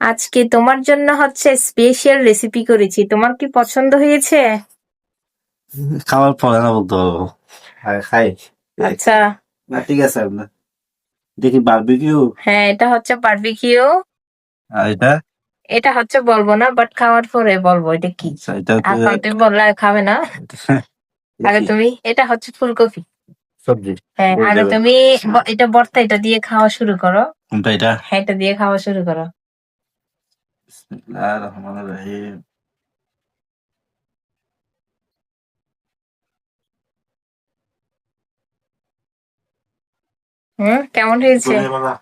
আজকে তোমার জন্য হচ্ছে স্পেশাল রেসিপি করেছি, তোমার কি পছন্দ হয়েছে? খাওয়ার পরে না বলতে পারবো। খাই। আচ্ছা। না ঠিক আছে আপনার দেখি বারবিকিউ। হ্যাঁ, এটা হচ্ছে বারবিকিউ। আর এটা এটা হচ্ছে বলবো না, বাট খাওয়ার পরে বলবো এটা কি। আচ্ছা, এটা হচ্ছে এখন তুমি বললে খাবে না। আগে তুমি, এটা হচ্ছে ফুলকপি। সবজি। হ্যাঁ, আগে তুমি এটা ভর্তা, এটা দিয়ে খাওয়া শুরু করো। কোনটা এটা? হ্যাঁ, এটা দিয়ে খাওয়া শুরু করো। বিসমিল্লাহির রহমানির রহিম। কেমন হয়েছে? ধনিয়া পাতা।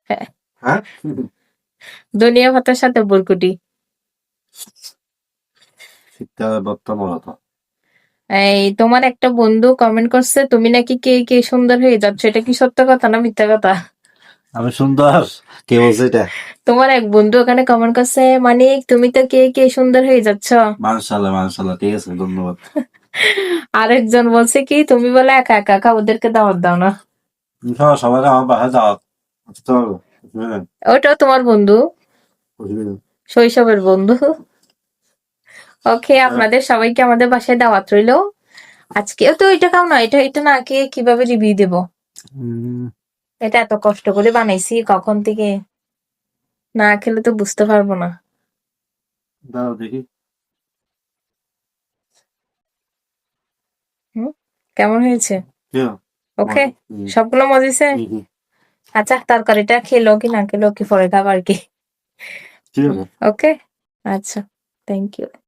হ্যাঁ, হ্যাঁ ধনিয়া পাতার সাথে বরকুটি। শীতকালে ভর্তা মূলত। এই তোমার একটা বন্ধু কমেন্ট করছে তুমি নাকি কে কে সুন্দর হয়ে যাচ্ছ, এটা কি সত্য কথা না মিথ্যা কথা? আমি সুন্দর? কে বলছে এটা? তোমার এক বন্ধু ওখানে কমেন্ট করছে, মানিক তুমি তো কে কে সুন্দর হয়ে যাচ্ছ। মাশাআল্লাহ মাশাআল্লাহ, ঠিক আছে ধন্যবাদ। আরেকজন বলছে কি তুমি বলে একা একা খাও, ওদেরকে দাওয়াত দাও না। সবাই আমার বাসায় যাওয়া আসতে পারবো। ওটাও তোমার বন্ধু, শৈশবের বন্ধু। ওকে, আপনাদের সবাইকে আমাদের বাসায় দাওয়াত রইলো। আজকেও তো এটা খাও না, এটা এটা না খেয়ে কিভাবে রিভিউ দেবো? এটা এত কষ্ট করে বানাইছি, কখন থেকে না খেলে তো বুঝতে পারবো না। দাও দেখি। কেমন হয়েছে? কেউ? ওকে, সবগুলো মজেছে। আচ্ছা, তরকারিটা খেলো কি না খেলো কি পরে খাবার কি। ঠিক আছে। ওকে, আচ্ছা, থ্যাংক ইউ।